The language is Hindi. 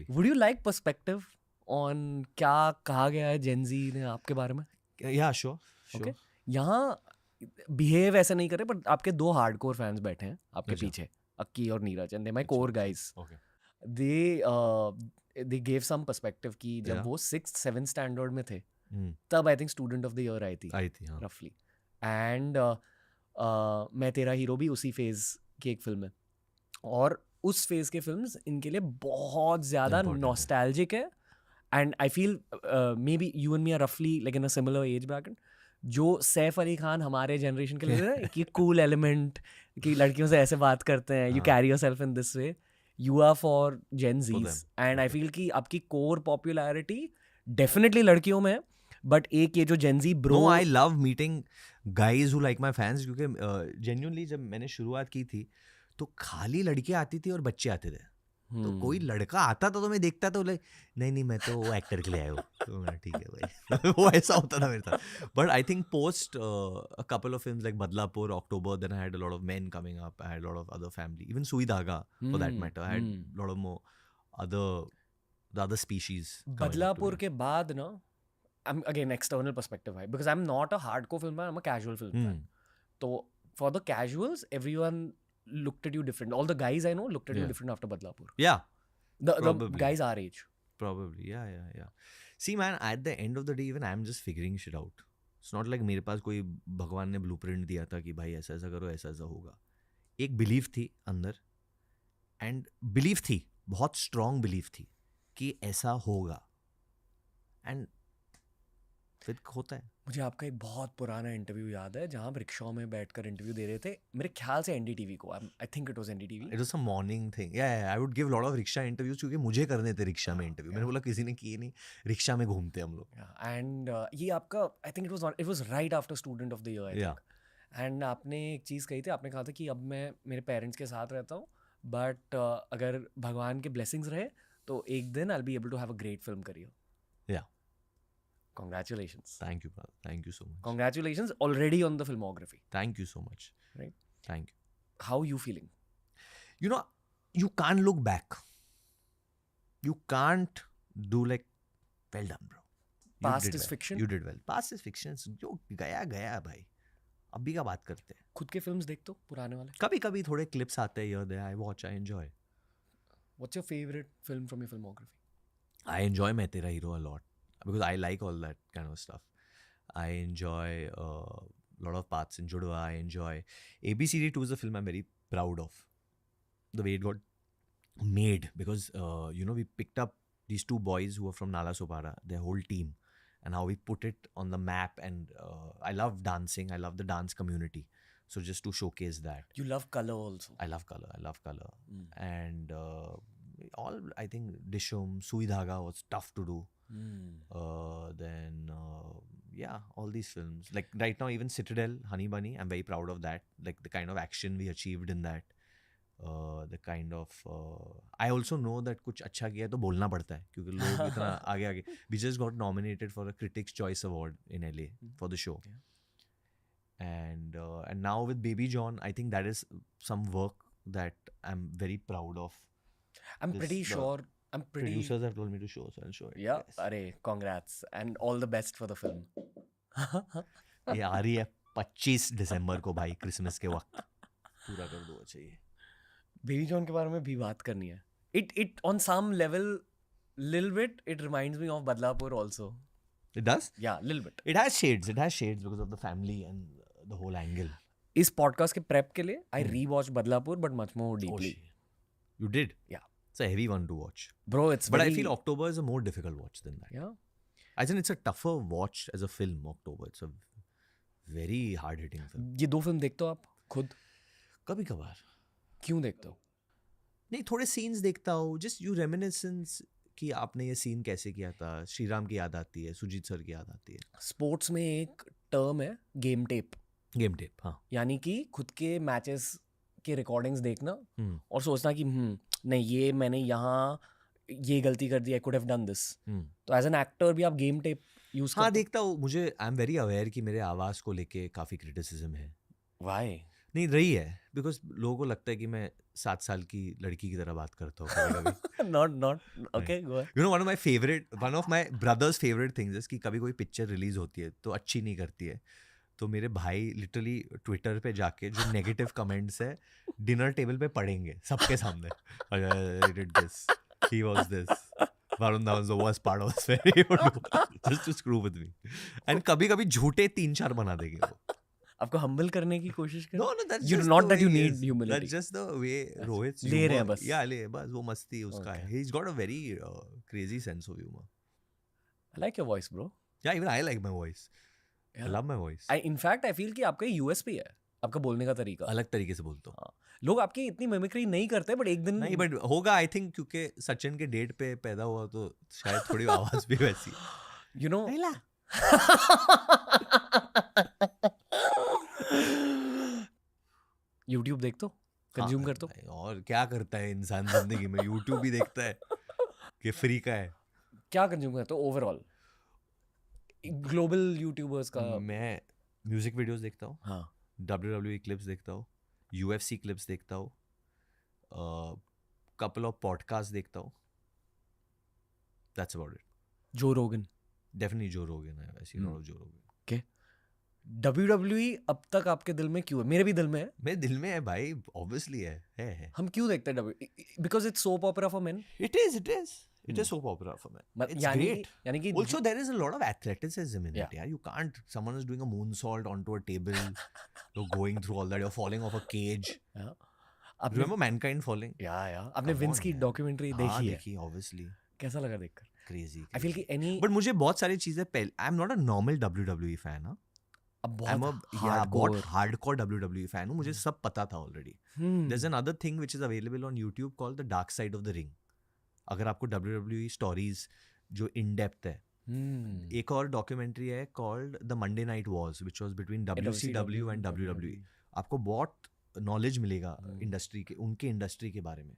Absolutely. Would you like perspective on क्या कहा गया है जेन ज़ी ने आपके बारे में? या श्योर. ओके, यहाँ बिहेव ऐसे नहीं करे, बट आपके 2 हार्डकोर फैंस बैठे हैं आपके अच्छा. पीछे, अक्की और Neeraj, and they my core guys. Okay. They gave some perspective कि जब Yeah. वो 6th 7th स्टैंडर्ड में थे Hmm. तब I think student of the year I थी आई थी. हाँ. रफली. एंड मैं तेरा हीरो भी उसी फेज की एक फिल्म है, और उस फेज के फिल्म्स इनके लिए बहुत ज़्यादा Important है. नॉस्टैल्जिक है. And I feel maybe you and me are रफली like in a similar age bracket. जो सैफ अली खान हमारे जनरेशन के लिए है कि कूल एलिमेंट, कि लड़कियों से ऐसे बात करते हैं, यू हाँ. Carry yourself in this way, you are for Gen For Zs. them. And I Okay. Feel कि आपकी कोर पॉपुलैरिटी डेफिनेटली लड़कियों में है, बट एक ये जो जेन ज़ी bro. No, I love meeting guys who like my fans क्योंकि genuinely जब मैंने शुरुआत की थी तो खाली लड़कियां आती थी और बच्चे आते थे. तो कोई लड़का आता था तो मैं देखता था, बोले नहीं मैं तो वो एक्टर के लिए आया हूँ. तो मैं ठीक है भाई. वो ऐसा होता था मेरे साथ. But I think post a couple of films like Badlapur, October, then I had a lot of men coming up. I had a lot of other family, even Sui Dhaga for that matter. I had a lot of more the other species coming up to Badlapur me. के बाद ना, I'm again external perspective है, because I'm not a hardcore film fan, I'm a casual film fan. So for the casuals, everyone looked at you different. All the guys I know looked at you Yeah. different after Badlapur. Yeah. The Probably. guys our age. Probably, yeah. See man, at the end of the day, even I'm just figuring shit out. It's not like मेरे पास कोई भगवान ने blueprint दिया था कि भाई ऐसा ऐसा करो, ऐसा ऐसा होगा. एक belief थी अंदर, and belief थी, बहुत strong belief थी कि ऐसा होगा, and फिर होता है. मुझे आपका एक बहुत पुराना इंटरव्यू याद है जहाँ आप रिक्शा में बैठकर इंटरव्यू दे रहे थे, मेरे ख्याल से एनडीटीवी को. I think it was NDTV. It was a morning thing. Yeah, I would give a lot of rickshaw interviews क्योंकि मुझे करने थे रिक्शा में इंटरव्यू. मैंने बोला किसी ने किए नहीं, रिक्शा में घूमते हम लोग. एंड ये आपका, I think it was right after student of the year, I Yeah. Think. And आपने एक चीज़ कही थी, आपने कहा था कि अब मैं मेरे पेरेंट्स के साथ रहता हूँ, बट अगर भगवान के ब्लेसिंग्स रहे तो एक दिन I will be able to have a great film career. Yeah. Congratulations. Thank you, brother. Thank you so much. Congratulations already on the filmography. Thank you so much. Right. Thank you. How are you feeling? You know, you can't look back. You can't do like, well done, bro. You Past did is well. fiction. You did well. Past is fiction. जो गया गया भाई. अभी का बात करते हैं. खुद के फिल्म्स देखते हो पुराने वाले? कभी कभी थोड़े clips आते हैं here there. I watch. I enjoy. What's your favorite film from your filmography? I enjoy मैं तेरा hero a lot because I like all that kind of stuff. I enjoy a lot of parts in Judwa. I enjoy ABCD2 is a film I'm very proud of. The way it got made because we picked up these two boys who are from Nala Sopara, their whole team, and how we put it on the map. And I love dancing. I love the dance community. So just to showcase that. You love color also. I love color. And all, I think Dishum, Sui Dhaga was tough to do. Then all these films. Like right now, even Citadel, Honey Bunny, I'm very proud of that. Like the kind of action we achieved in that. The kind of I also know that कुछ अच्छा किया तो बोलना पड़ता है क्योंकि लोग इतना आगे. We just got nominated for a Critics' Choice Award in LA for the show. Yeah. And now with Baby John, I think that is some work that I'm very proud of. I'm pretty sure. Producers have told me to show, so I'll show it. Yeah, Yes. अरे congrats and all the best for the film. ये आ रही है 25 दिसंबर को भाई, क्रिसमस के वक्त. पूरा कर दो चाहिए. बेबी जॉन के बारे में भी बात करनी है. It on some level, little bit, it reminds me of Badlapur also. It does? Yeah, little bit. It has shades. It has shades because of the family and the whole angle. इस podcast के prep के लिए I rewatched Badlapur but much more deeply. You did? Yeah. It's a heavy one to watch. Bro, it's But very... I feel October is a more difficult watch than that. Yeah. I think it's a tougher watch as a film, October. It's a very hard-hitting film. ये दो फिल्म देखते हो आप खुद? कभी कभार. क्यों देखते हो? नहीं, थोड़े सीन्स देखता हूँ. Just you reminiscence कि आपने ये सीन कैसे किया था. श्रीराम की याद आती है, सुजीत सर की याद आती है. स्पोर्ट्स में एक टर्म है गेम टेप. गेम टेप, हाँ. यानी कि खुद के मैचेस के रिकॉर्डिंग्स देखना और सोचना कि नहीं ये मैंने यहाँ ये गलती कर दी, I could have done this. तो एज एन एक्टर भी आप गेम टेप यूज करते? हाँ, देखता हूँ. मुझे आई एम वेरी अवेयर कि मेरे आवाज़ को लेके काफ़ी क्रिटिसिज्म है. Why? नहीं रही है, बिकॉज लोगों को लगता है कि मैं 7 साल की लड़की की तरह बात करता हूँ कभी-कभी। Not okay, go ahead. You know one of my brothers favourite things is कि कभी कोई पिक्चर रिलीज होती है तो अच्छी नहीं करती है, तो मेरे भाई लिटरली ट्विटर पे जाके जो नेगेटिव कमेंट्स है डिनर टेबल पे पढ़ेंगे सबके सामने, did this, he was this, Varun Dhawan was the worst part of this just to screw with me, and कभी-कभी झूठे 3-4 बना देंगे वो। आपको हम्बल करने की कोशिश कर No, that's you just not the that you way he need is. humility. That's just the way Rohit's ले रहे हैं humor. बस. Yeah, ले बस वो मस्ती उसका है. Okay. He's got a very crazy sense of humor. I like your voice, bro. Yeah, even I like my voice. I Yeah. love my voice. In fact, I feel कि आपका USP है, आपका बोलने का तरीका. अलग तरीके से बोलता हूँ. हाँ. लोग आपकी इतनी मिमिक्री नहीं करते, बट एक दिन नहीं, but होगा I think क्योंकि सचिन के डेट पे पैदा हुआ तो शायद थोड़ी आवाज भी वैसी. you know. YouTube देखते हो, कंज्यूम करते हो. और क्या करता है इंसान जिंदगी में, YouTube ही देखता है कि फ्री का है. क्या कंज्यूम करते हो ओवरऑल ग्लोबल यूट्यूबर्स का? मैं म्यूजिक वीडियोस देखता हूँ, हाँ. WWE क्लिप्स देखता हूँ, UFC क्लिप्स देखता हूँ, couple of podcasts देखता हूँ. That's about it. जो रोगन. Definitely Joe Rogan है, I see a lot of Joe Rogan. WWE अब तक आपके दिल में क्यों है? मेरे भी दिल में है. मेरे दिल में है भाई, obviously है. हम क्यों देखते हैं WWE? Because it's soap opera for men. It is. It is soap opera for men. It's great. यानी कि Also, there is a lot of athleticism in it. Yeah, you can't. Someone is doing a moonsault onto a table. You're going through all that. You're falling off a cage. Yeah. Remember Mankind Falling? Yeah. आपने विंस की डॉक्यूमेंट्री देखी है? देखी, obviously. कैसा लगा देखकर? Crazy. I feel कि any. But मुझे बहुत सारी चीजें I'm not a normal WWE fan. हाँ. I'm a बहुत hardcore WWE fan हूँ. मुझे सब पता था already. There's another thing which is available on YouTube called the Dark Side of the Ring. अगर आपको WWE stories जो in depth है, एक और डॉक्यूमेंट्री है called The Monday Night Wars which was between WCW and WWE. आपको बहुत नॉलेज मिलेगा इंडस्ट्री के, उनके इंडस्ट्री के बारे में.